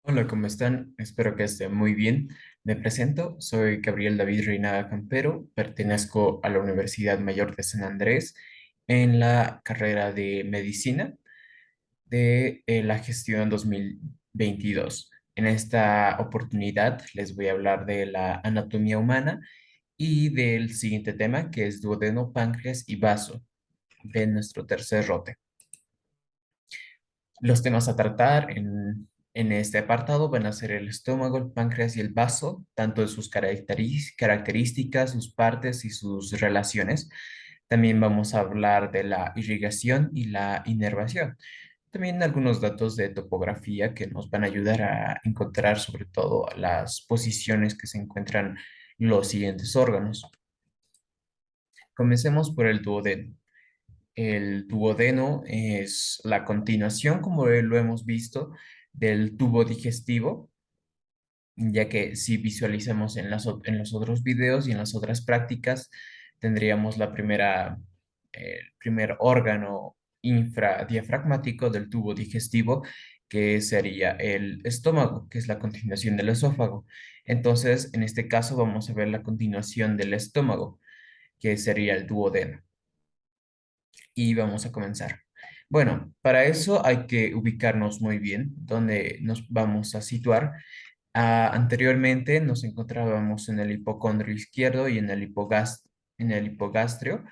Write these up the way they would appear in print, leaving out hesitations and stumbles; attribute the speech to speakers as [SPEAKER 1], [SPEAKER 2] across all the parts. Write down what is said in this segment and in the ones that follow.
[SPEAKER 1] Hola, ¿cómo están? Espero que estén muy bien. Me presento, soy Gabriel David Reinaga Campero, pertenezco a la Universidad Mayor de San Andrés en la carrera de Medicina de la gestión 2022. En esta oportunidad les voy a hablar de la anatomía humana y del siguiente tema, que es duodeno, páncreas y vaso, de nuestro tercer rote. Los temas a tratar en este apartado van a ser el estómago, el páncreas y el vaso, tanto de sus características, sus partes y sus relaciones. También vamos a hablar de la irrigación y la inervación. También algunos datos de topografía que nos van a ayudar a encontrar sobre todo las posiciones que se encuentran los siguientes órganos. Comencemos por el duodeno. El duodeno es la continuación, como lo hemos visto, del tubo digestivo, ya que si visualizamos en los otros videos y en las otras prácticas, tendríamos el primer órgano infradiafragmático del tubo digestivo, que sería el estómago, que es la continuación del esófago. Entonces, en este caso vamos a ver la continuación del estómago, que sería el duodeno y vamos a comenzar. Bueno, para eso hay que ubicarnos muy bien dónde nos vamos a situar. Anteriormente nos encontrábamos en el hipocondrio izquierdo y en en el hipogastrio.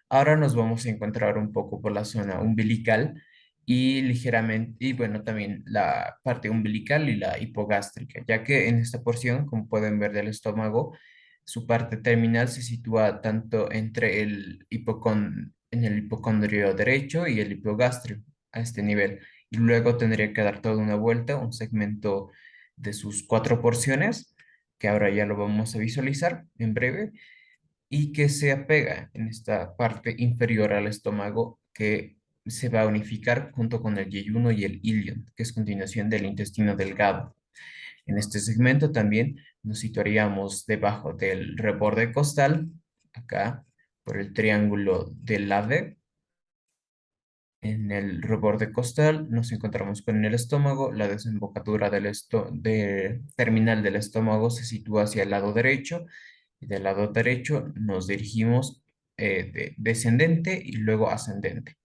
[SPEAKER 1] Ahora nos vamos a encontrar un poco por la zona umbilical y ligeramente, y bueno, también la parte umbilical y la hipogástrica, ya que en esta porción, como pueden ver del estómago, su parte terminal se sitúa tanto entre en el hipocondrio derecho y el hipogastrio, a este nivel. Y luego tendría que dar toda una vuelta, un segmento de sus cuatro porciones, que ahora ya lo vamos a visualizar en breve y que se apega en esta parte inferior al estómago que se va a unificar junto con el yeyuno y el ilion, que es continuación del intestino delgado. En este segmento también nos situaríamos debajo del reborde costal, acá por el triángulo del ave. En el reborde costal nos encontramos con el estómago, la desembocadura terminal del estómago se sitúa hacia el lado derecho y del lado derecho nos dirigimos de descendente y luego ascendente.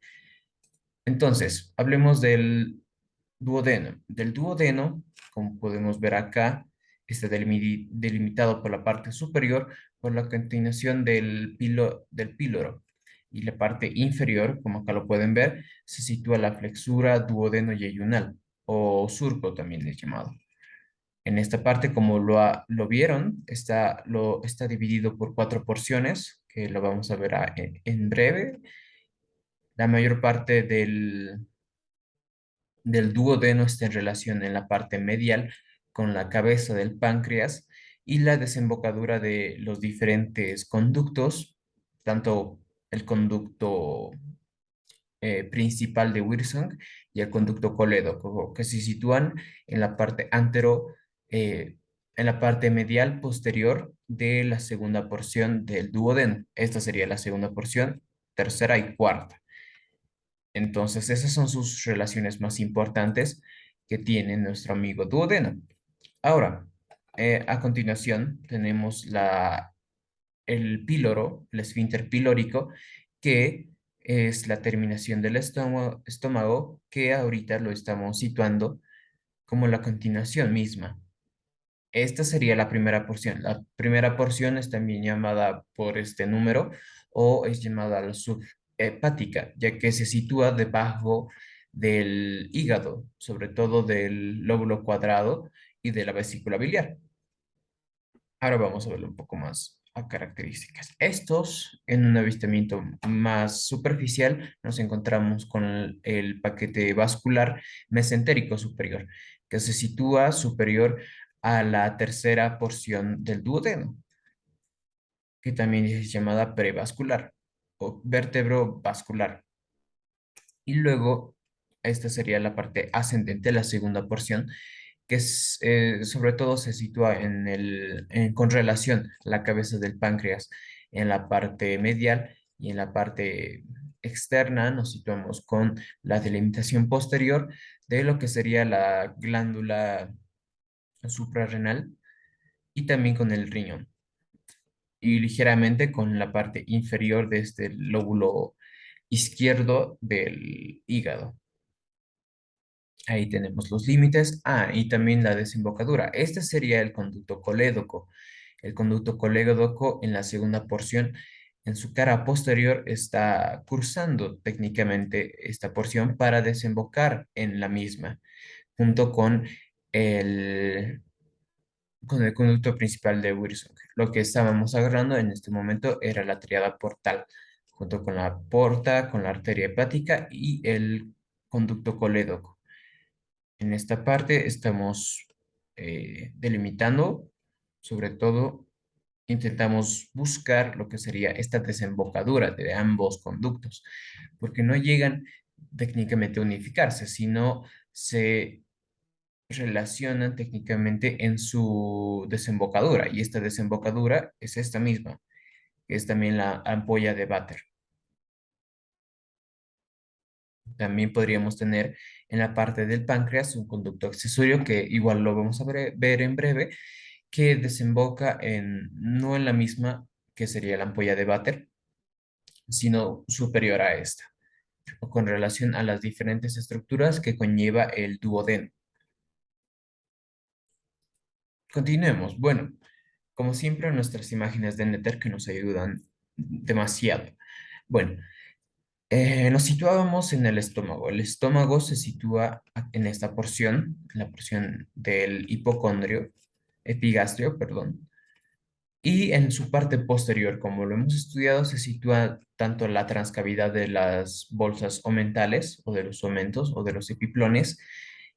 [SPEAKER 1] Entonces, hablemos del duodeno. Del duodeno, como podemos ver acá, está delimitado por la parte superior por la continuación del píloro. Y la parte inferior, como acá lo pueden ver, se sitúa la flexura duodeno-yeyunal, o surco también es llamado. En esta parte, como lo vieron, está dividido por cuatro porciones, que lo vamos a ver en breve. La mayor parte del duodeno está en relación en la parte medial con la cabeza del páncreas y la desembocadura de los diferentes conductos, tanto el conducto principal de Wirsung y el conducto colédoco, que se sitúan en la parte eh, en la parte medial posterior de la segunda porción del duodeno. Esta sería la segunda porción, tercera y cuarta. Entonces, esas son sus relaciones más importantes que tiene nuestro amigo duodeno. Ahora, a continuación tenemos el píloro, el esfínter pilórico, que es la terminación del estómago, que ahorita lo estamos situando como la continuación misma. Esta sería la primera porción. La primera porción es también llamada por este número o es llamada la subhepática, ya que se sitúa debajo del hígado, sobre todo del lóbulo cuadrado y de la vesícula biliar. Ahora vamos a verlo un poco más a características. Estos, en un avistamiento más superficial, nos encontramos con el paquete vascular mesentérico superior, que se sitúa superior a la tercera porción del duodeno, que también es llamada prevascular o vértebro vascular. Y luego, esta sería la parte ascendente, la segunda porción, que sobre todo se sitúa con relación a la cabeza del páncreas en la parte medial y en la parte externa nos situamos con la delimitación posterior de lo que sería la glándula. suprarrenal y también con el riñón y ligeramente con la parte inferior de este lóbulo izquierdo del hígado. Ahí tenemos los límites. Ah, y también la desembocadura. Este sería el conducto colédoco. El conducto colédoco en la segunda porción, en su cara posterior, está cursando técnicamente esta porción para desembocar en la misma, junto el, con el conducto principal de Wilson. Lo que estábamos agarrando en este momento era la tríada portal, junto con la porta, con la arteria hepática y el conducto colédoco. En esta parte estamos delimitando, sobre todo intentamos buscar lo que sería esta desembocadura de ambos conductos, porque no llegan técnicamente a unificarse, sino se relacionan técnicamente en su desembocadura, y esta desembocadura es esta misma, que es también la ampolla de Vater. También podríamos tener en la parte del páncreas un conducto accesorio que igual lo vamos a ver en breve, que desemboca no en la misma que sería la ampolla de Vater, sino superior a esta, o con relación a las diferentes estructuras que conlleva el duodeno. Continuemos. Bueno, como siempre, nuestras imágenes de Nether que nos ayudan demasiado. Bueno, nos situábamos en el estómago. El estómago se sitúa en esta porción, la porción del hipocondrio, epigastrio, perdón. Y en su parte posterior, como lo hemos estudiado, se sitúa tanto la transcavidad de las bolsas omentales o de los omentos o de los epiplones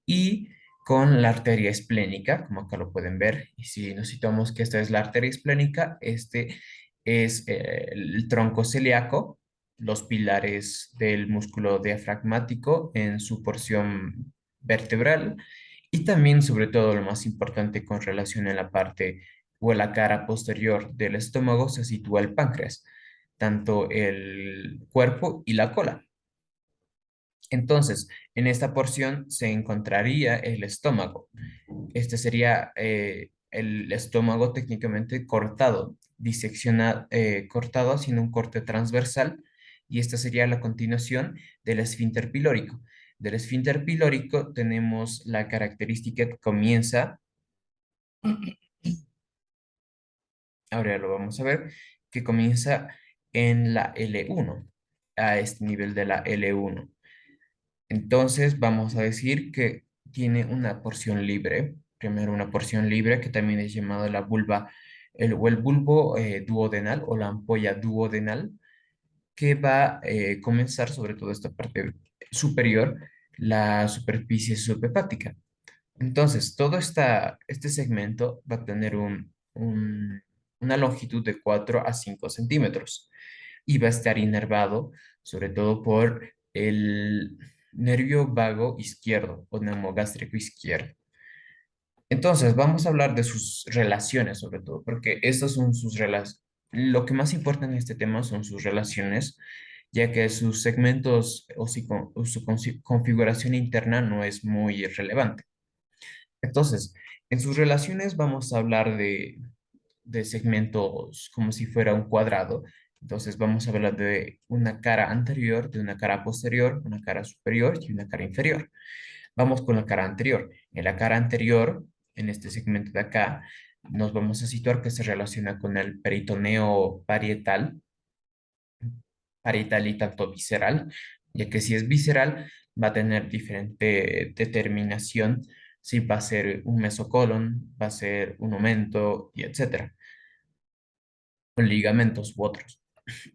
[SPEAKER 1] y con la arteria esplénica, como acá lo pueden ver. Y si nos situamos que esta es la arteria esplénica, este es el tronco celíaco, los pilares del músculo diafragmático en su porción vertebral y también, sobre todo, lo más importante con relación a la parte o en la cara posterior del estómago se sitúa el páncreas, tanto el cuerpo y la cola. Entonces, en esta porción se encontraría el estómago. Este sería el estómago técnicamente cortado, cortado haciendo un corte transversal, y esta sería la continuación del esfínter pilórico. Del esfínter pilórico tenemos la característica que comienza, ahora ya lo vamos a ver, que comienza en la L1, a este nivel de la L1. Entonces vamos a decir que tiene una porción libre, primero una porción libre que también es llamada la vulva, o el bulbo duodenal o la ampolla duodenal, que va a comenzar sobre todo esta parte superior, la superficie subhepática. Entonces, este segmento va a tener una longitud de 4 a 5 centímetros y va a estar inervado sobre todo por el nervio vago izquierdo o neumogástrico izquierdo. Entonces, vamos a hablar de sus relaciones sobre todo, porque estas son sus relaciones. Lo que más importa en este tema son sus relaciones, ya que sus segmentos o su configuración interna no es muy relevante. Entonces, en sus relaciones vamos a hablar de segmentos como si fuera un cuadrado. Entonces, vamos a hablar de una cara anterior, de una cara posterior, una cara superior y una cara inferior. Vamos con la cara anterior. En la cara anterior, en este segmento de acá, nos vamos a situar que se relaciona con el peritoneo parietal y tanto visceral, ya que si es visceral va a tener diferente determinación, si va a ser un mesocolon, va a ser un aumento y etcétera, con ligamentos u otros.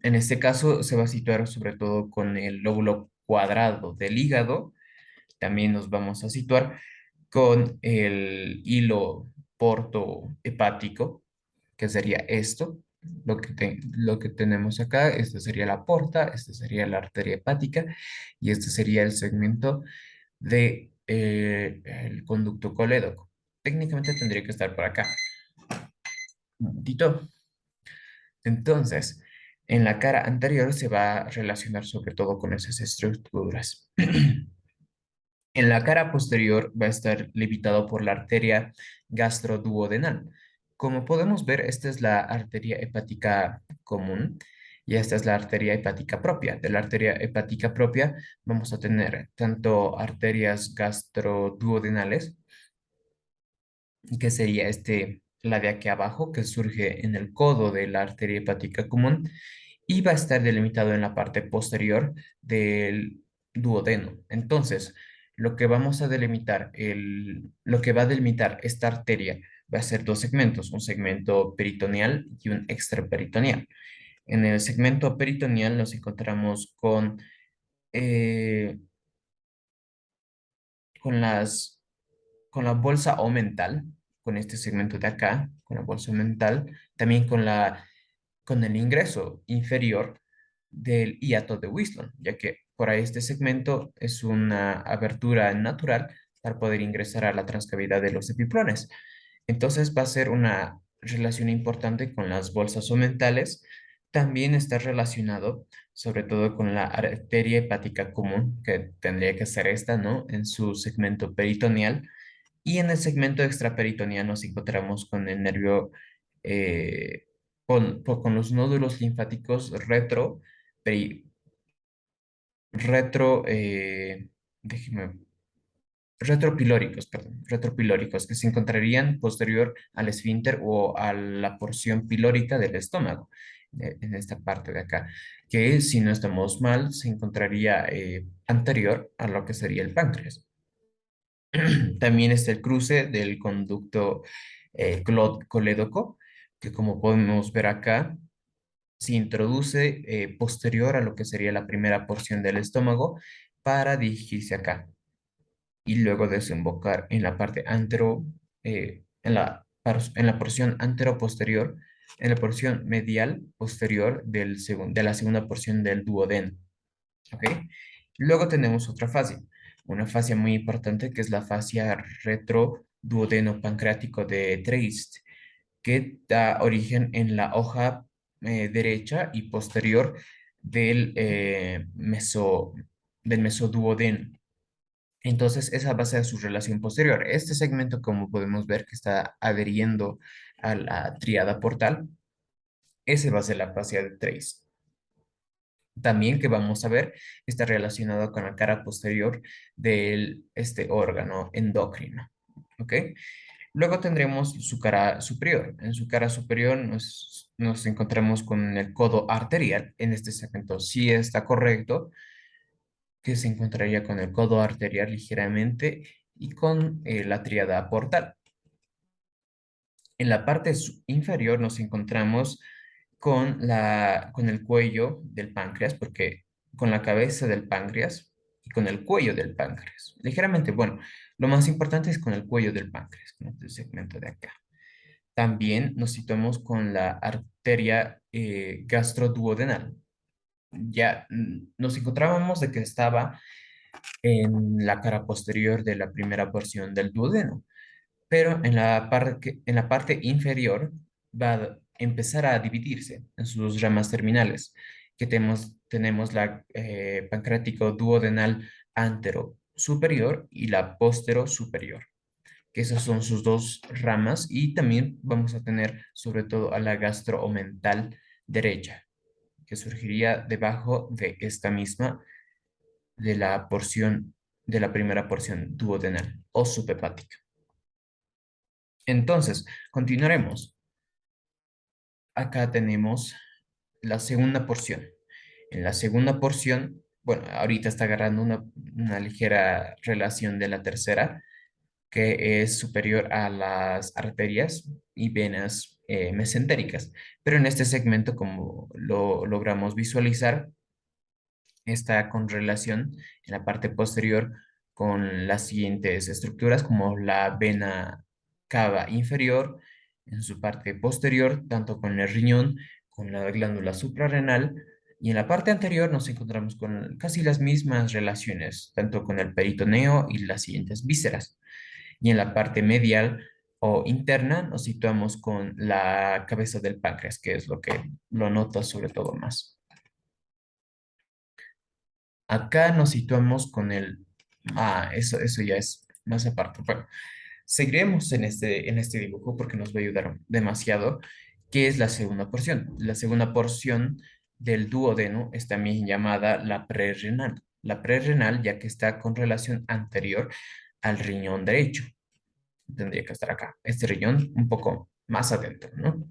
[SPEAKER 1] En este caso se va a situar sobre todo con el lóbulo cuadrado del hígado. También nos vamos a situar con el hilo porto hepático, que sería esto, lo que tenemos acá. Esta sería la porta, esta sería la arteria hepática y este sería el segmento de, el conducto colédoco. Técnicamente tendría que estar por acá. Un momentito. Entonces, en la cara anterior se va a relacionar sobre todo con esas estructuras. En la cara posterior va a estar limitado por la arteria gastroduodenal. Como podemos ver, esta es la arteria hepática común y esta es la arteria hepática propia. De la arteria hepática propia vamos a tener tanto arterias gastroduodenales, que sería la de aquí abajo, que surge en el codo de la arteria hepática común, y va a estar delimitado en la parte posterior del duodeno. Entonces, lo que vamos a delimitar, lo que va a delimitar esta arteria va a ser dos segmentos, un segmento peritoneal y un extraperitoneal. En el segmento peritoneal nos encontramos eh, con con la bolsa omental, con este segmento de acá, con la bolsa omental, también con el ingreso inferior del hiato de Wheaton, ya que por ahí este segmento es una abertura natural para poder ingresar a la transcavidad de los epiplones. Entonces va a ser una relación importante con las bolsas omentales. También está relacionado sobre todo con la arteria hepática común, que tendría que ser esta, ¿no? En su segmento peritoneal. Y en el segmento extraperitoneal nos encontramos con el nervio, eh, con los nódulos linfáticos peri- retro, déjeme, retropilóricos, perdón, retropilóricos, que se encontrarían posterior al esfínter o a la porción pilórica del estómago, en esta parte de acá, que si no estamos mal, se encontraría anterior a lo que sería el páncreas. También está el cruce del conducto colédoco, que como podemos ver acá, se introduce posterior a lo que sería la primera porción del estómago para dirigirse acá y luego desembocar en la parte en la porción antero-posterior, en la porción medial posterior de la segunda porción del duodeno. ¿Ok? Luego tenemos otra fascia, una fascia muy importante que es la fascia retroduodeno-pancreático de Treist, que da origen en la hoja derecha y posterior del mesoduodeno. Entonces, esa va a ser su relación posterior. Este segmento, como podemos ver, que está adheriendo a la tríada portal, ese va a ser la fascia de Treist. También que vamos a ver está relacionado con la cara posterior de este órgano endocrino. ¿Ok? Luego tendremos su cara superior. En su cara superior nos encontramos con el codo arterial. En este segmento sí está correcto, que se encontraría con el codo arterial ligeramente y con la tríada portal. En la parte inferior nos encontramos con el cuello del páncreas, porque con la cabeza del páncreas y con el cuello del páncreas. Ligeramente, bueno, lo más importante es con el cuello del páncreas, con este segmento de acá. También nos situamos con la arteria gastroduodenal. Ya nos encontrábamos de que estaba en la cara posterior de la primera porción del duodeno, pero en la parte inferior va a empezar a dividirse en sus ramas terminales, que tenemos la pancreático duodenal antero superior y la postero superior, que esas son sus dos ramas, y también vamos a tener sobre todo a la gastroomental derecha, que surgiría debajo de esta misma, de la porción, de la primera porción duodenal o subhepática. Entonces, continuaremos. Acá tenemos la segunda porción. En la segunda porción, bueno, ahorita está agarrando una ligera relación de la tercera, que es superior a las arterias y venas mesentéricas. Pero en este segmento, como lo logramos visualizar, está con relación en la parte posterior con las siguientes estructuras, como la vena cava inferior, en su parte posterior, tanto con el riñón, con la glándula suprarrenal, y en la parte anterior nos encontramos con casi las mismas relaciones, tanto con el peritoneo y las siguientes vísceras. Y en la parte medial o interna nos situamos con la cabeza del páncreas, que es lo que lo nota sobre todo más. Acá nos situamos con el Eso ya es más aparte. Bueno, seguiremos en este dibujo porque nos va a ayudar demasiado. ¿Qué es la segunda porción? La segunda porción del duodeno es también llamada la prerrenal. La prerrenal, ya que está con relación anterior al riñón derecho. Tendría que estar acá. Este riñón un poco más adentro, ¿no?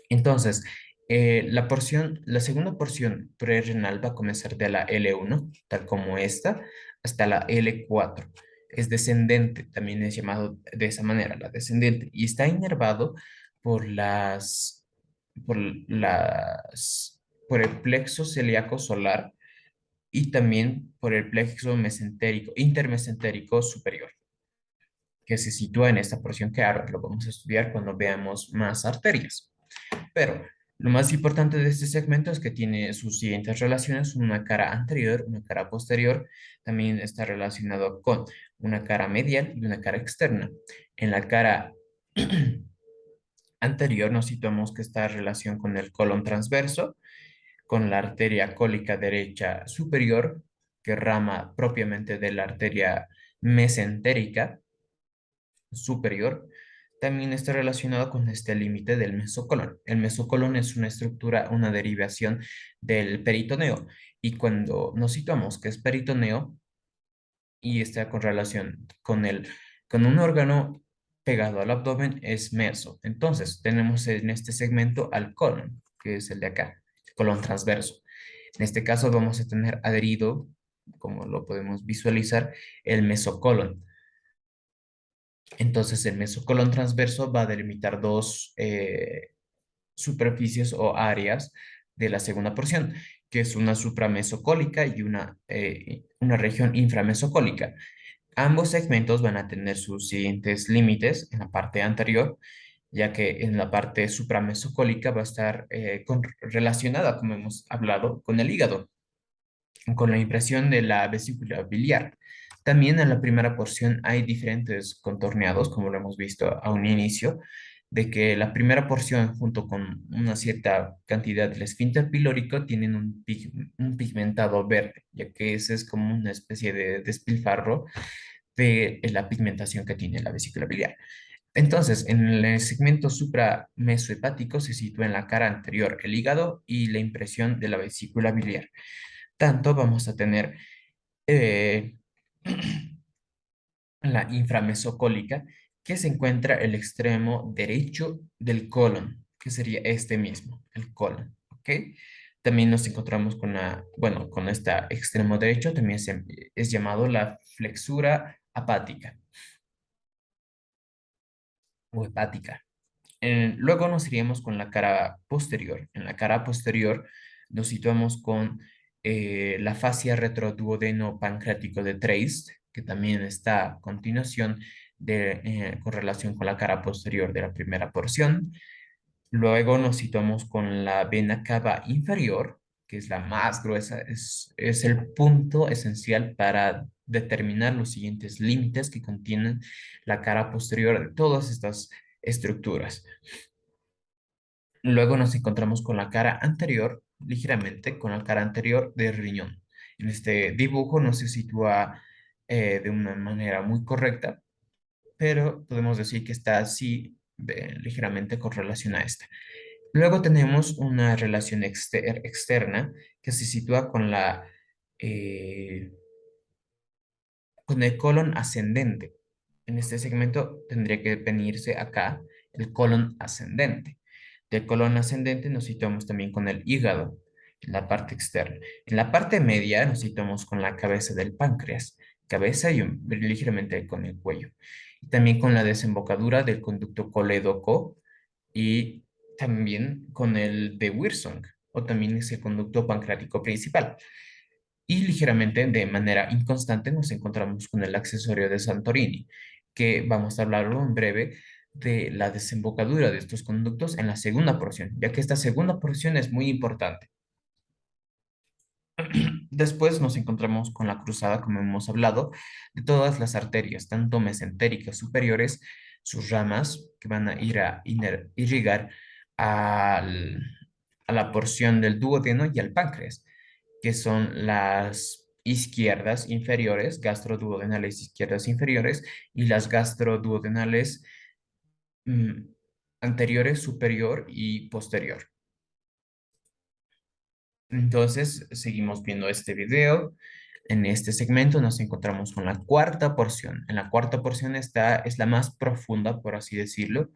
[SPEAKER 1] Entonces, la segunda porción prerrenal va a comenzar de la L1, tal como esta, hasta la L4. Es descendente, también es llamado de esa manera, la descendente, y está inervado por por por el plexo celíaco solar y también por el plexo mesentérico, intermesentérico superior, que se sitúa en esta porción que ahora lo vamos a estudiar cuando veamos más arterias. Pero lo más importante de este segmento es que tiene sus siguientes relaciones, una cara anterior, una cara posterior, también está relacionado con una cara medial y una cara externa. En la cara anterior nos situamos que está en relación con el colon transverso, con la arteria cólica derecha superior, que rama propiamente de la arteria mesentérica superior, también está relacionado con este límite del mesocolon. El mesocolon es una estructura, una derivación del peritoneo. Y cuando nos situamos que es peritoneo y está con relación con un órgano pegado al abdomen, es meso. Entonces, tenemos en este segmento al colon, que es el de acá, colon transverso. En este caso vamos a tener adherido, como lo podemos visualizar, el mesocolon. Entonces, el mesocolon transverso va a delimitar dos superficies o áreas de la segunda porción, que es una supramesocólica y una región inframesocólica. Ambos segmentos van a tener sus siguientes límites en la parte anterior, ya que en la parte supramesocólica va a estar relacionada, como hemos hablado, con el hígado, con la impresión de la vesícula biliar. También en la primera porción hay diferentes contorneados, como lo hemos visto a un inicio, de que la primera porción junto con una cierta cantidad del esfínter pilórico tienen un pigmentado verde, ya que ese es como una especie de despilfarro de la pigmentación que tiene la vesícula biliar. Entonces, en el segmento supramesohepático se sitúa en la cara anterior el hígado y la impresión de la vesícula biliar. Tanto vamos a tener eh, la inframesocólica, que se encuentra el extremo derecho del colon, que sería este mismo, el colon, ¿ok? También nos encontramos con bueno, con este extremo derecho, también es llamado la flexura apática o hepática. Luego nos iríamos con la cara posterior. En la cara posterior nos situamos con la fascia retroduodeno pancreático de Treist, que también está a continuación con relación con la cara posterior de la primera porción. Luego nos situamos con la vena cava inferior, que es la más gruesa, es el punto esencial para determinar los siguientes límites que contienen la cara posterior de todas estas estructuras. Luego nos encontramos con la cara anterior, ligeramente con la cara anterior del riñón. En este dibujo no se sitúa de una manera muy correcta, pero podemos decir que está así ligeramente con relación a esta. Luego tenemos una relación externa que se sitúa eh, con el colon ascendente. En este segmento tendría que venirse acá el colon ascendente. Del colon ascendente nos situamos también con el hígado en la parte externa. En la parte media nos situamos con la cabeza del páncreas, cabeza y ligeramente con el cuello. Y también con la desembocadura del conducto colédoco y también con el de Wirsung, o también ese conducto pancreático principal. Y ligeramente, de manera inconstante, nos encontramos con el accesorio de Santorini, que vamos a hablarlo en breve de la desembocadura de estos conductos en la segunda porción, ya que esta segunda porción es muy importante. Después nos encontramos con la cruzada, como hemos hablado, de todas las arterias, tanto mesentéricas superiores, sus ramas que van a ir a irrigar al- a la porción del duodeno y al páncreas, que son las izquierdas inferiores, gastroduodenales izquierdas inferiores, y las gastroduodenales mm, anteriores, superior y posterior. Entonces, seguimos viendo este video. En este segmento nos encontramos con la cuarta porción. En la cuarta porción es la más profunda, por así decirlo,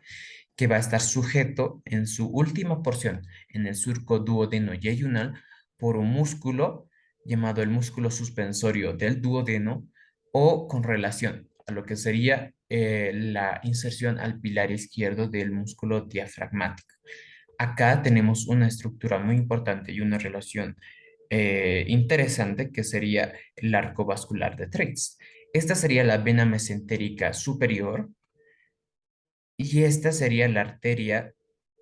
[SPEAKER 1] que va a estar sujeto en su última porción, en el surco duodeno yeyunal, por un músculo llamado el músculo suspensorio del duodeno o con relación a lo que sería la inserción al pilar izquierdo del músculo diafragmático. Acá tenemos una estructura muy importante y una relación interesante que sería el arco vascular de Treitz. Esta sería la vena mesentérica superior y esta sería la arteria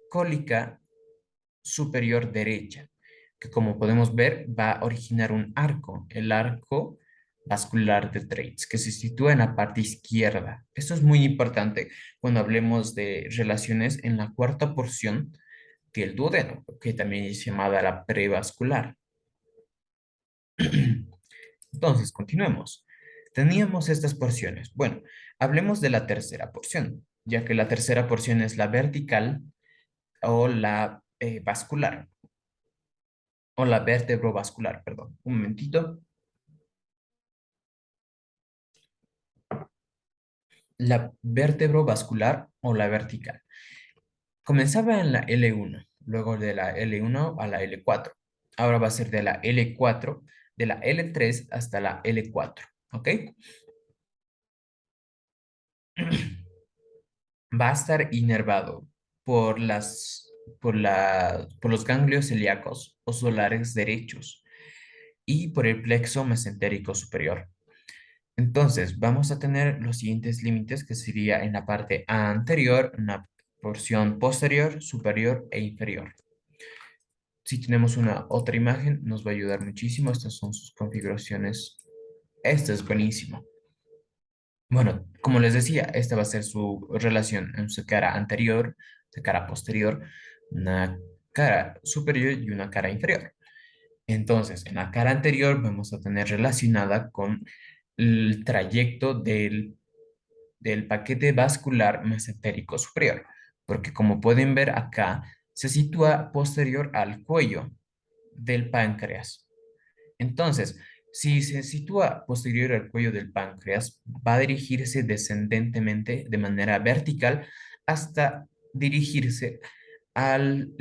[SPEAKER 1] cólica superior derecha, que como podemos ver va a originar un arco, el arco vascular de Treitz, que se sitúa en la parte izquierda. Esto es muy importante cuando hablemos de relaciones en la cuarta porción del duodeno, que también es llamada la prevascular. Entonces, continuemos. Teníamos estas porciones. Bueno, hablemos de la tercera porción, ya que la tercera porción es la vertical o la vascular, o la vertebrovascular, perdón. Un momentito. La vertebrovascular o la vertical. Comenzaba en la L1, luego de la L1 a la L4. Ahora va a ser de la L4, de la L3 hasta la L4, ¿ok? Va a estar inervado por por los ganglios celíacos o solares derechos y por el plexo mesentérico superior. Entonces, vamos a tener los siguientes límites que sería en la parte anterior, una porción posterior, superior e inferior. Si tenemos una otra imagen, nos va a ayudar muchísimo. Estas son sus configuraciones. Este es buenísimo. Bueno, como les decía, esta va a ser su relación en su cara anterior, su cara posterior, una cara superior y una cara inferior. Entonces, en la cara anterior vamos a tener relacionada con el trayecto del paquete vascular mesentérico superior, porque como pueden ver acá, se sitúa posterior al cuello del páncreas. Entonces, si se sitúa posterior al cuello del páncreas, va a dirigirse descendentemente de manera vertical hasta dirigirse al,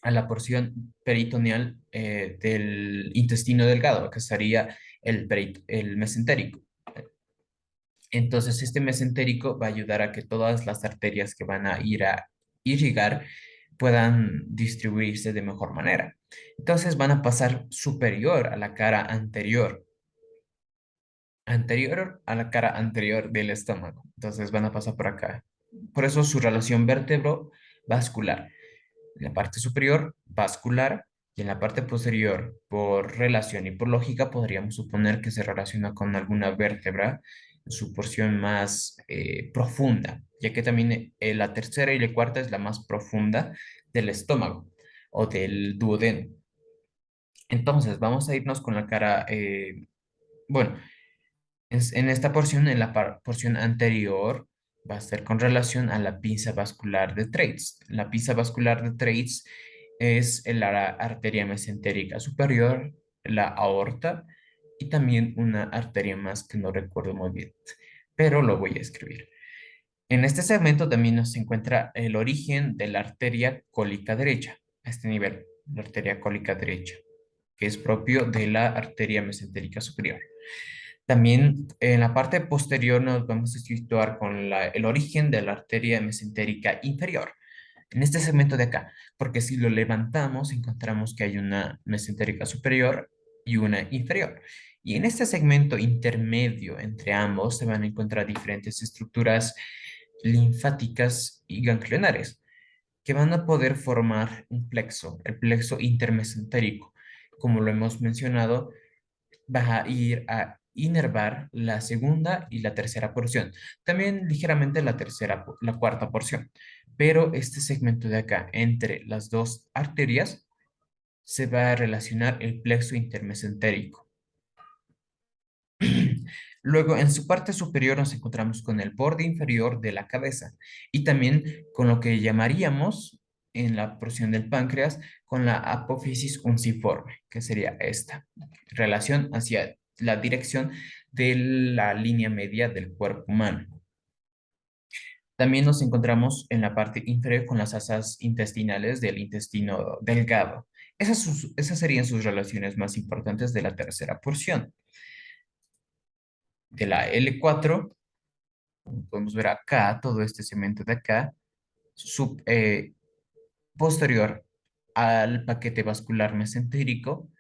[SPEAKER 1] a la porción peritoneal del intestino delgado, que sería el mesentérico. Entonces, este mesentérico va a ayudar a que todas las arterias que van a ir a irrigar puedan distribuirse de mejor manera. Entonces, van a pasar superior a la cara anterior a la cara anterior del estómago. Entonces, van a pasar por acá. Por eso su relación vértebro-vascular. En la parte superior, vascular, y en la parte posterior, por relación y por lógica, podríamos suponer que se relaciona con alguna vértebra en su porción más profunda, ya que también la tercera y la cuarta es la más profunda del estómago o del duodeno. Entonces, vamos a irnos con la cara, bueno, en esta porción, en la porción anterior, va a ser con relación a la pinza vascular de Treitz. La pinza vascular de Treitz es la arteria mesentérica superior, la aorta y también una arteria más que no recuerdo muy bien, pero lo voy a escribir. En este segmento también nos encuentra el origen de la arteria cólica derecha, a este nivel, la arteria cólica derecha, que es propio de la arteria mesentérica superior. También en la parte posterior nos vamos a situar con el origen de la arteria mesentérica inferior, en este segmento de acá, porque si lo levantamos encontramos que hay una mesentérica superior y una inferior. Y en este segmento intermedio entre ambos se van a encontrar diferentes estructuras linfáticas y ganglionares que van a poder formar un plexo, el plexo intermesentérico. Como lo hemos mencionado, va a ir a inervar la segunda y la tercera porción. También ligeramente la cuarta porción. Pero este segmento de acá, entre las dos arterias, se va a relacionar el plexo intermesentérico. Luego, en su parte superior nos encontramos con el borde inferior de la cabeza y también con lo que llamaríamos en la porción del páncreas con la apófisis unciforme, que sería esta, relación hacia la dirección de la línea media del cuerpo humano. También nos encontramos en la parte inferior con las asas intestinales del intestino delgado. Esas serían sus relaciones más importantes de la tercera porción. De la L4 podemos ver acá, todo este segmento de acá, sub- eh, posterior al paquete vascular mesentérico,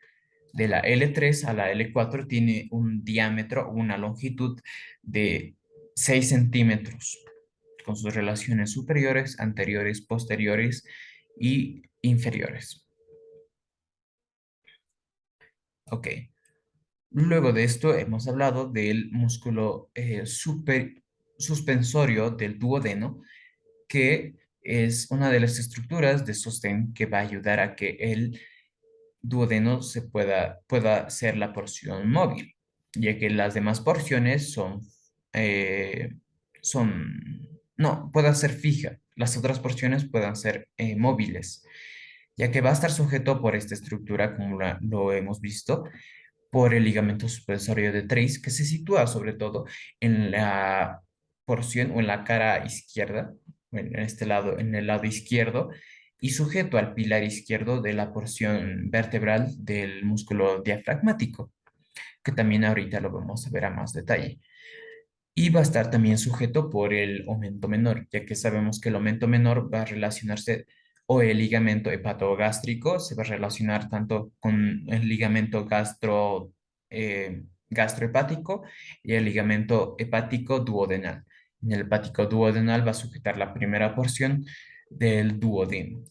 [SPEAKER 1] de la L3 a la L4 tiene un diámetro, una longitud de 6 centímetros, con sus relaciones superiores, anteriores, posteriores y inferiores. Ok. Luego de esto hemos hablado del músculo suspensorio del duodeno, que es una de las estructuras de sostén que va a ayudar a que el duodeno pueda ser la porción móvil, ya que las demás porciones no, pueda ser fija. Las otras porciones puedan ser móviles, ya que va a estar sujeto por esta estructura, como lo hemos visto, por el ligamento suspensorio de Treis, que se sitúa sobre todo en la porción o en la cara izquierda, en este lado, en el lado izquierdo, y sujeto al pilar izquierdo de la porción vertebral del músculo diafragmático, que también ahorita lo vamos a ver a más detalle. Y va a estar también sujeto por el aumento menor, ya que sabemos que el aumento menor va a relacionarse, o el ligamento hepatogástrico se va a relacionar tanto con el ligamento gastrohepático y el ligamento hepático duodenal. En el hepático duodenal va a sujetar la primera porción del duodeno.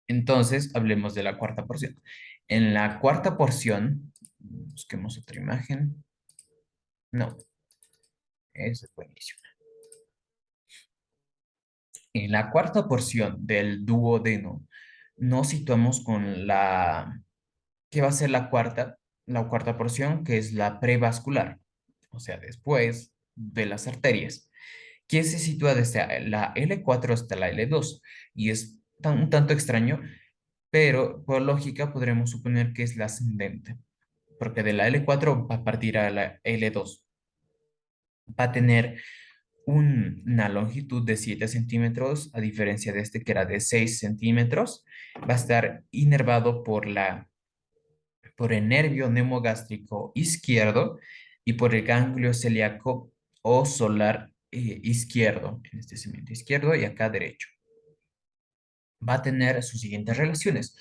[SPEAKER 1] Entonces, hablemos de la cuarta porción. En la cuarta porción, busquemos otra imagen. No, ese fue inicio. En la cuarta porción del duodeno nos situamos con que va a ser la cuarta porción, que es la prevascular, o sea, después de las arterias, que se sitúa desde la L4 hasta la L2, y es un tanto extraño, pero por lógica podremos suponer que es la ascendente, porque de la L4 va a partir a la L2. Va a tener una longitud de 7 centímetros, a diferencia de este que era de 6 centímetros. Va a estar inervado por el nervio neumogástrico izquierdo y por el ganglio celíaco o solar izquierdo, en este segmento izquierdo y acá derecho. Va a tener sus siguientes relaciones.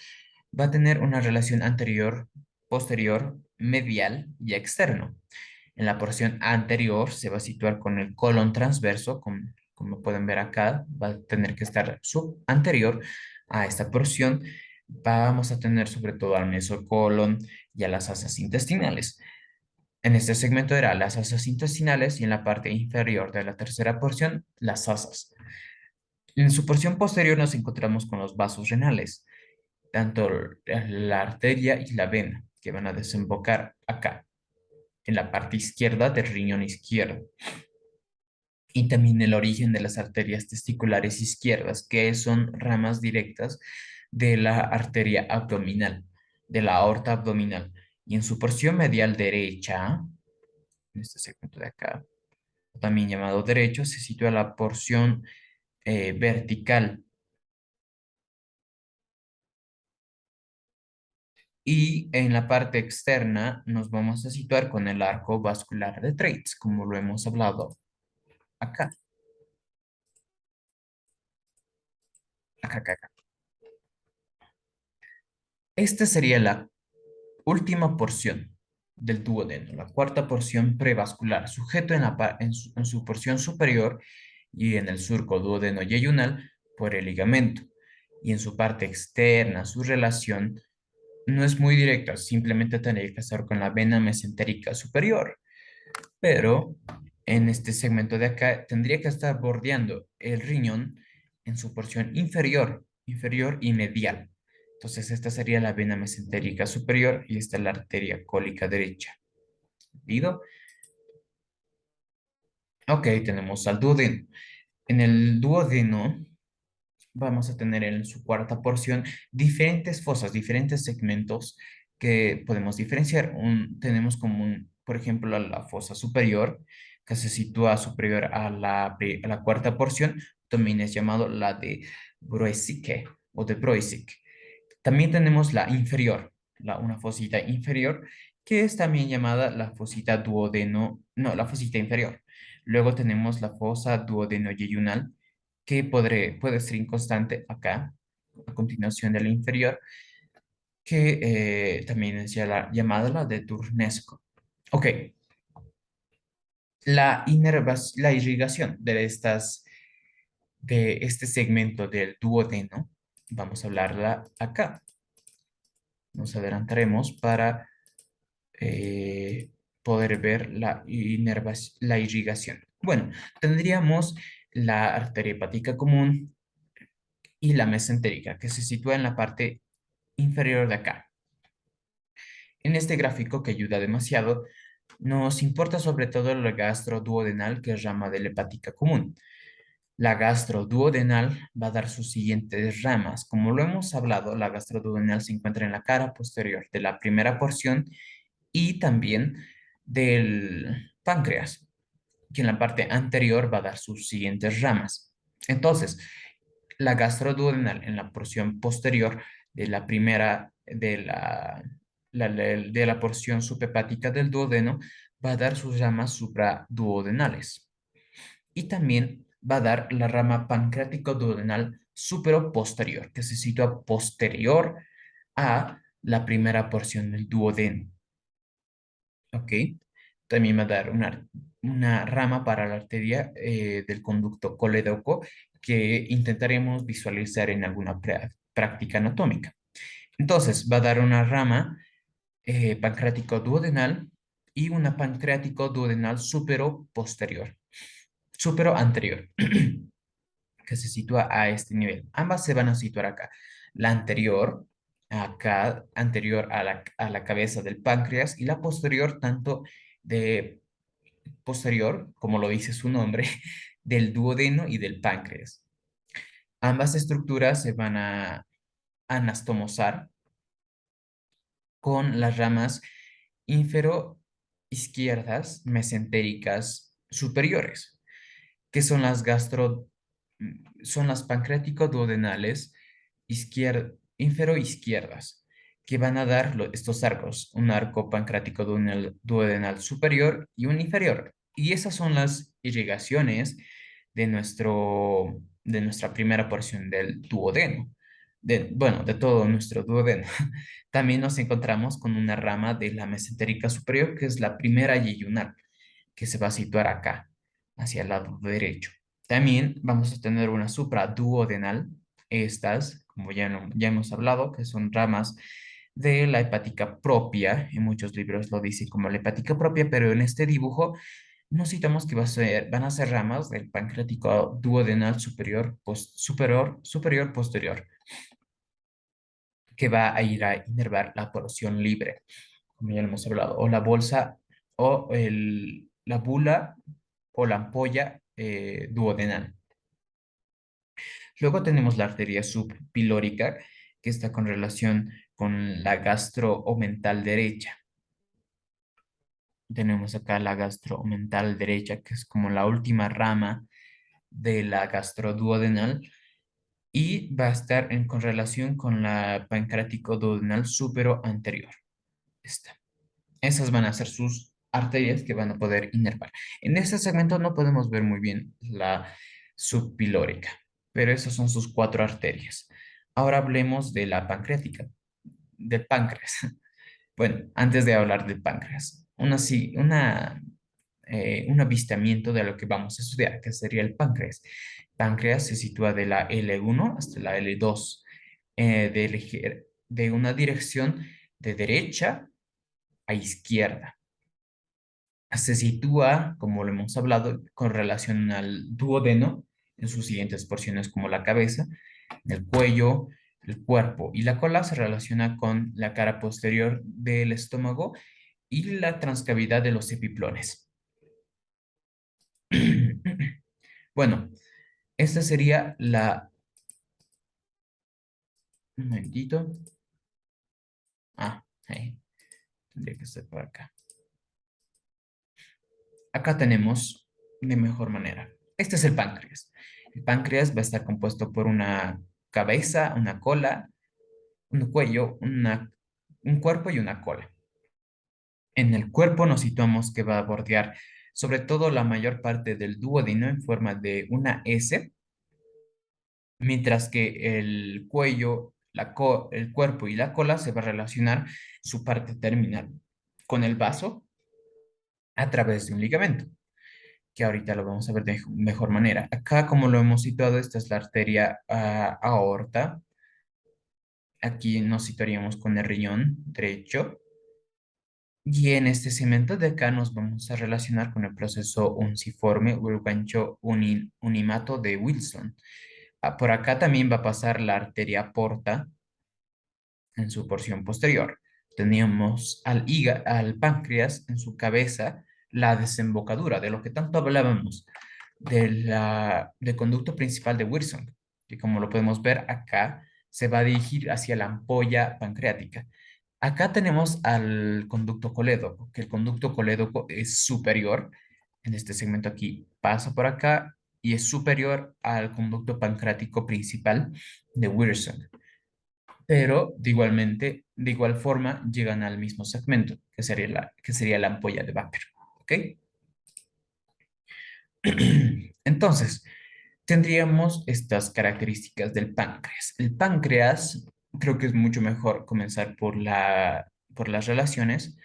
[SPEAKER 1] Va a tener una relación anterior, posterior, medial y externo. En la porción anterior se va a situar con el colon transverso, como pueden ver acá, va a tener que estar anterior a esta porción. Vamos a tener sobre todo al mesocolon y a las asas intestinales. En este segmento era las asas intestinales y en la parte inferior de la tercera porción, las asas. En su porción posterior nos encontramos con los vasos renales, tanto la arteria y la vena, que van a desembocar acá, en la parte izquierda del riñón izquierdo. Y también el origen de las arterias testiculares izquierdas, que son ramas directas de la arteria abdominal, de la aorta abdominal. Y en su porción medial derecha, en este segmento de acá, también llamado derecho, se sitúa la porción vertical. Y en la parte externa nos vamos a situar con el arco vascular de Treitz, como lo hemos hablado acá, acá. Esta sería la última porción del duodeno, la cuarta porción prevascular, sujeto en su porción superior y en el surco duodeno yeyunal por el ligamento. Y en su parte externa, su relación no es muy directa, simplemente tendría que estar con la vena mesentérica superior, pero en este segmento de acá tendría que estar bordeando el riñón en su porción inferior y medial. Entonces esta sería la vena mesentérica superior y esta es la arteria cólica derecha. entendido. Ok, tenemos al duodeno. En el duodeno vamos a tener en su cuarta porción diferentes fosas, diferentes segmentos que podemos diferenciar. Tenemos como por ejemplo, la fosa superior, que se sitúa superior a a la cuarta porción, también es llamado la de Broesique o de Broisic. También tenemos la inferior, una fosita inferior, que es también llamada la fosita duodeno, no, la fosita inferior. Luego tenemos la fosa duodeno-yeyunal, que puede ser inconstante acá, a continuación de la inferior, que también es llamada la de Turnesco. Ok, la irrigación de este segmento del duodeno, vamos a hablarla acá. Nos adelantaremos para eh, poder ver la irrigación. Bueno, tendríamos la arteria hepática común y la mesentérica, que se sitúa en la parte inferior de acá. En este gráfico, que ayuda demasiado, nos importa sobre todo la gastroduodenal, que es rama de la hepática común. La gastroduodenal va a dar sus siguientes ramas. Como lo hemos hablado, la gastroduodenal se encuentra en la cara posterior de la primera porción y también del páncreas, que en la parte anterior va a dar sus siguientes ramas. Entonces, la gastroduodenal en la porción posterior de la primera, de la porción subhepática del duodeno, va a dar sus ramas supraduodenales. Y también va a dar la rama pancreático-duodenal supero-posterior, que se sitúa posterior a la primera porción del duodeno. ¿Ok? También va a dar una rama para la arteria del conducto colédoco que intentaremos visualizar en alguna práctica anatómica. Entonces, va a dar una rama pancreático-duodenal y una pancreático-duodenal supero-posterior, supero-anterior, que se sitúa a este nivel. Ambas se van a situar acá. La anterior, acá, anterior a a la cabeza del páncreas, y la posterior, tanto de posterior, como lo dice su nombre, del duodeno y del páncreas. Ambas estructuras se van a anastomosar con las ramas infero-izquierdas mesentéricas superiores, que son son las pancreático-duodenales infero-izquierdas, que van a dar estos arcos, un arco pancreático duodenal superior y un inferior. Y esas son las irrigaciones de nuestra primera porción del duodeno, bueno, de todo nuestro duodeno. También nos encontramos con una rama de la mesentérica superior, que es la primera yeyunal, que se va a situar acá, hacia el lado derecho. También vamos a tener una supraduodenal, estas, como ya hemos hablado, que son ramas de la hepática propia. En muchos libros lo dice como la hepática propia, pero en este dibujo nos citamos que van a ser ramas del pancreático duodenal superior, posterior, que va a ir a inervar la porción libre, como ya lo hemos hablado, o la bolsa, o la bula, o la ampolla duodenal. Luego tenemos la arteria subpilórica, que está con relación con la gastroomental derecha. Tenemos acá la gastroomental derecha, que es como la última rama de la gastroduodenal, y va a estar con relación con la pancreático duodenal supero anterior. Esta. Esas van a ser sus arterias que van a poder inervar. En este segmento no podemos ver muy bien la subpilórica, pero esas son sus cuatro arterias. Ahora hablemos de la pancreática, del páncreas. Bueno, antes de hablar del páncreas, un avistamiento de lo que vamos a estudiar, que sería el páncreas. Páncreas se sitúa de la L1 hasta la L2, de una dirección de derecha a izquierda. Se sitúa, como lo hemos hablado, con relación al duodeno en sus siguientes porciones como la cabeza, el cuello, el cuerpo, y la cola se relaciona con la cara posterior del estómago y la transcavidad de los epiplones. Bueno, esta sería la... Un momentito. Ahí, tendría que ser por acá. Acá tenemos de mejor manera. Este es el páncreas. El páncreas va a estar compuesto por una cabeza, una cola, un cuello, un cuerpo y una cola. En el cuerpo nos situamos que va a bordear sobre todo la mayor parte del duodeno en forma de una S, mientras que el cuello, el cuerpo y la cola se va a relacionar su parte terminal con el vaso a través de un ligamento, que ahorita lo vamos a ver de mejor manera. Acá, como lo hemos situado, esta es la arteria aorta. Aquí nos situaríamos con el riñón derecho. Y en este segmento de acá nos vamos a relacionar con el proceso unciforme o el gancho unimato de Wilson. Por acá también va a pasar la arteria porta en su porción posterior. Teníamos al páncreas en su cabeza, la desembocadura, de lo que tanto hablábamos, del conducto principal de Wilson, que como lo podemos ver acá, se va a dirigir hacia la ampolla pancreática. Acá tenemos al conducto colédoco, que el conducto colédoco es superior, en este segmento aquí pasa por acá y es superior al conducto pancreático principal de Wilson, pero de igual forma llegan al mismo segmento, que sería la ampolla de Baker, ¿ok? Entonces, tendríamos estas características del páncreas. El páncreas, creo que es mucho mejor comenzar por las relaciones,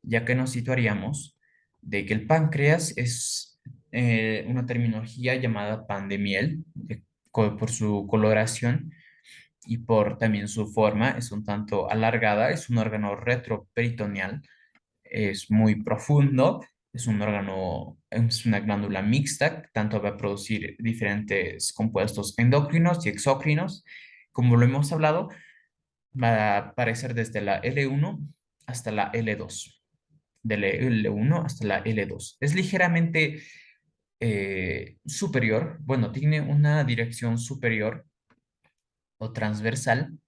[SPEAKER 1] ya que nos situaríamos de que el páncreas es una terminología llamada pan de miel, por su coloración y por también su forma, es un tanto alargada, es un órgano retroperitoneal, es muy profundo, es un órgano, es una glándula mixta, tanto va a producir diferentes compuestos endocrinos y exócrinos. Como lo hemos hablado, va a aparecer desde la L1 hasta la L2, de la L1 hasta la L2. Es ligeramente superior, bueno, tiene una dirección superior o transversal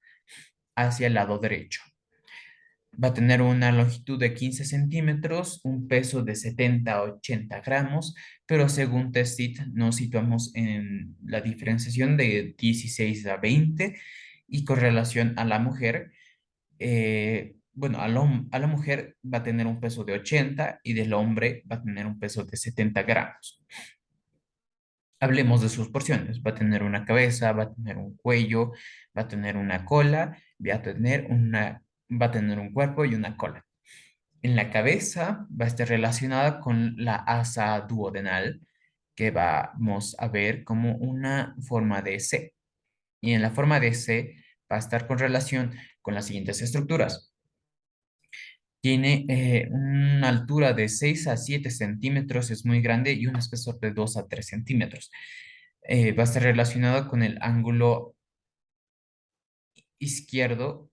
[SPEAKER 1] hacia el lado derecho. Va a tener una longitud de 15 centímetros, un peso de 70 a 80 gramos, pero según Testit nos situamos en la diferenciación de 16 a 20 y con relación a la mujer, bueno, a la mujer va a tener un peso de 80 y del hombre va a tener un peso de 70 gramos. Hablemos de sus porciones. Va a tener una cabeza, va a tener un cuello, va a tener una cola, va a tener un cuerpo y una cola. En la cabeza va a estar relacionada con la asa duodenal, que vamos a ver como una forma de C. Y en la forma de C va a estar con relación con las siguientes estructuras. Tiene una altura de 6 a 7 centímetros, es muy grande, y un espesor de 2 a 3 centímetros. Va a estar relacionado con el ángulo izquierdo,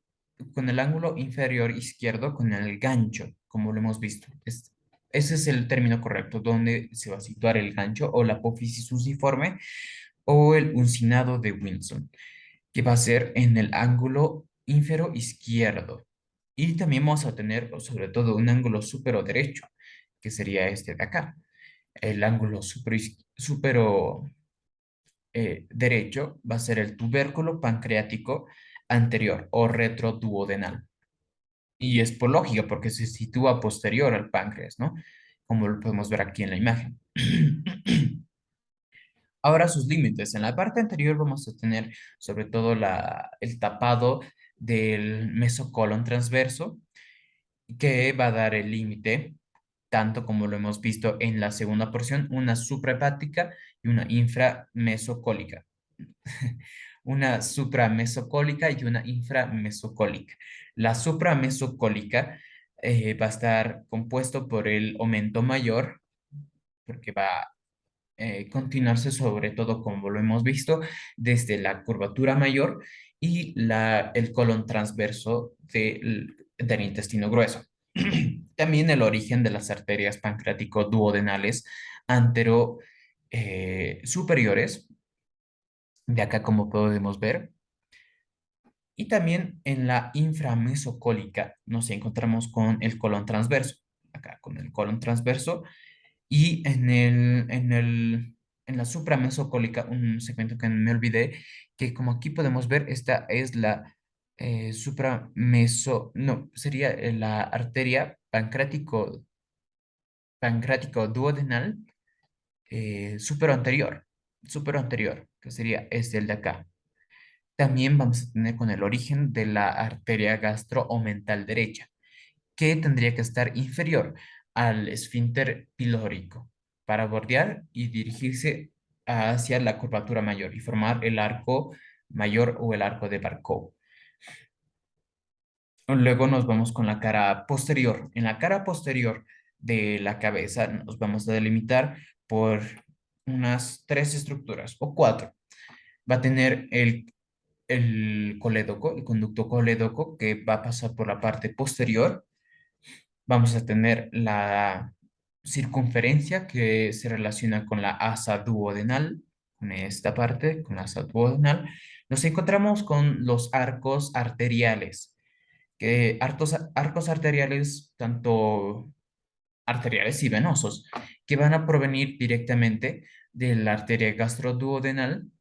[SPEAKER 1] con el ángulo inferior izquierdo, con el gancho, como lo hemos visto. Ese es el término correcto, donde se va a situar el gancho o la apófisis unciforme o el uncinado de Wilson, que va a ser en el ángulo inferior izquierdo. Y también vamos a tener, sobre todo, un ángulo supero derecho, que sería este de acá. El ángulo supero derecho va a ser el tubérculo pancreático anterior o retroduodenal. Y es por lógica, porque se sitúa posterior al páncreas, ¿no? Como lo podemos ver aquí en la imagen. Ahora sus límites. En la parte anterior vamos a tener sobre todo el tapado del mesocolon transverso, que va a dar el límite, tanto como lo hemos visto en la segunda porción, una suprahepática y una inframesocólica. Una supramesocólica y una inframesocólica. La supramesocólica va a estar compuesto por el aumento mayor, porque va a continuarse sobre todo, como lo hemos visto, desde la curvatura mayor y el colon transverso del intestino grueso. También el origen de las arterias pancreático-duodenales antero superiores, de acá como podemos ver. Y también en la inframesocólica nos encontramos con el colon transverso, acá con el colon transverso, y en la supramesocólica, un segmento que me olvidé, que como aquí podemos ver, esta es la no, sería la arteria pancreático duodenal supero anterior, que sería este el de acá. También vamos a tener con el origen de la arteria gastro-omental derecha, que tendría que estar inferior al esfínter pilórico para bordear y dirigirse hacia la curvatura mayor y formar el arco mayor o el arco de Barkov. Luego nos vamos con la cara posterior. En la cara posterior de la cabeza nos vamos a delimitar por unas tres estructuras o cuatro. Va a tener el colédoco, el conducto colédoco que va a pasar por la parte posterior. Vamos a tener la circunferencia que se relaciona con la asa duodenal, con esta parte, con la asa duodenal. Nos encontramos con los arcos arteriales, que arcos arteriales, tanto arteriales y venosos, que van a provenir directamente de la arteria gastroduodenal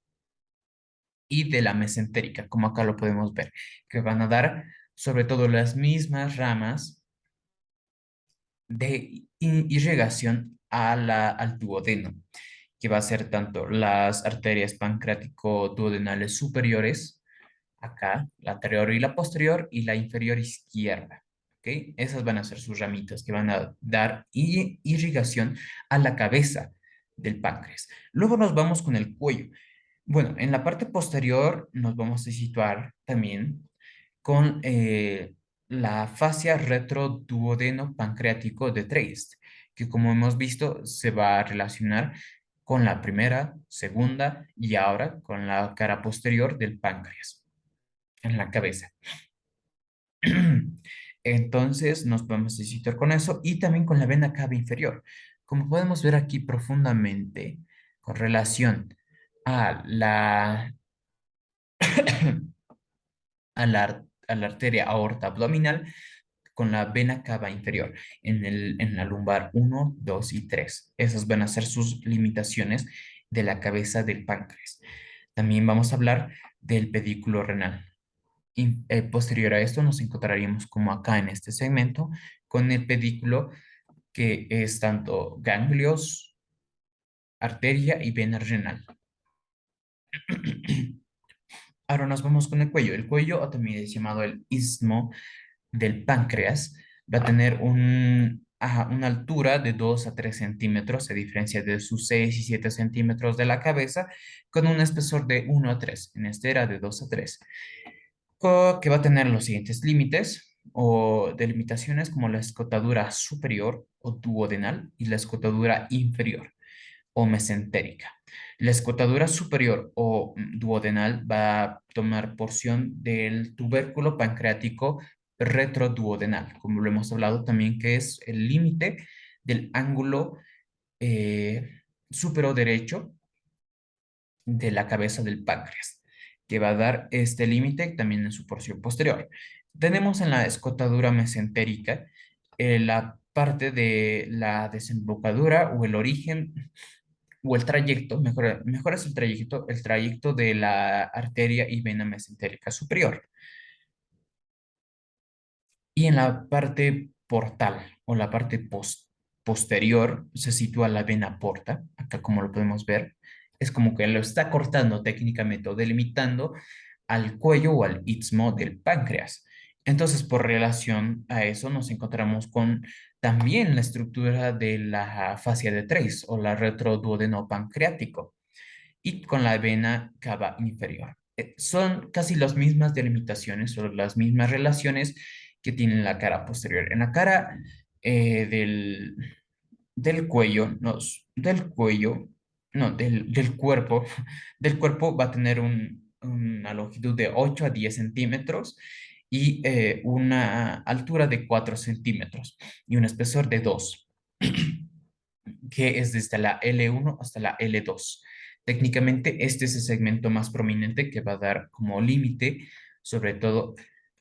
[SPEAKER 1] y de la mesentérica, como acá lo podemos ver, que van a dar sobre todo las mismas ramas de irrigación al duodeno, que va a ser tanto las arterias pancreático-duodenales superiores, acá, la anterior y la posterior, y la inferior izquierda. ¿Ok? Esas van a ser sus ramitas que van a dar irrigación a la cabeza del páncreas. Luego nos vamos con el cuello. Bueno, en la parte posterior nos vamos a situar también con la fascia retroduodeno pancreático de Treist, que como hemos visto se va a relacionar con la primera, segunda y ahora con la cara posterior del páncreas en la cabeza. Entonces nos vamos a situar con eso y también con la vena cava inferior. Como podemos ver aquí profundamente, con relación a a la arteria aorta abdominal, con la vena cava inferior en la lumbar uno 2 y 3. Esas van a ser sus limitaciones de la cabeza del páncreas. También vamos a hablar del pedículo renal. Y posterior a esto nos encontraríamos como acá en este segmento con el pedículo que es tanto ganglios, arteria y vena renal. Ahora nos vamos con el cuello. El cuello, o también es llamado el istmo del páncreas, va a tener una altura de 2 a 3 centímetros, a diferencia de sus 6 y 7 centímetros de la cabeza, con un espesor de 1 a 3. En este era de 2 a 3. Que va a tener los siguientes límites o delimitaciones como la escotadura superior o duodenal y la escotadura inferior o mesentérica. La escotadura superior o duodenal va a tomar porción del tubérculo pancreático retroduodenal, como lo hemos hablado también, que es el límite del ángulo superior derecho de la cabeza del páncreas, que va a dar este límite también en su porción posterior. Tenemos en la escotadura mesentérica la parte de la desembocadura o el origen o el trayecto, mejor es el trayecto de la arteria y vena mesentérica superior. Y en la parte portal o la parte posterior se sitúa la vena porta, acá como lo podemos ver, es como que lo está cortando técnicamente o delimitando al cuello o al istmo del páncreas. Entonces, por relación a eso, nos encontramos con también la estructura de la fascia de Treis o la retroduodeno pancreático y con la vena cava inferior. Son casi las mismas delimitaciones o las mismas relaciones que tiene la cara posterior. En la cara del cuello, del cuerpo, del cuerpo va a tener una longitud de 8 a 10 centímetros y una altura de 4 centímetros y un espesor de 2, que es desde la L1 hasta la L2. Técnicamente, este es el segmento más prominente que va a dar como límite, sobre todo,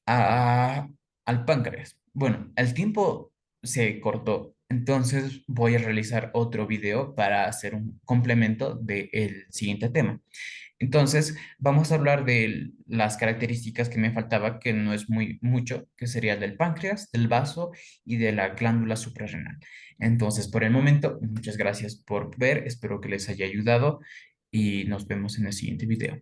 [SPEAKER 1] a- al páncreas. Bueno, el tiempo se cortó, entonces voy a realizar otro video para hacer un complemento del siguiente tema. Entonces, vamos a hablar de las características que me faltaba, que no es muy mucho, que sería el del páncreas, del vaso y de la glándula suprarrenal. Entonces, por el momento, muchas gracias por ver, espero que les haya ayudado y nos vemos en el siguiente video.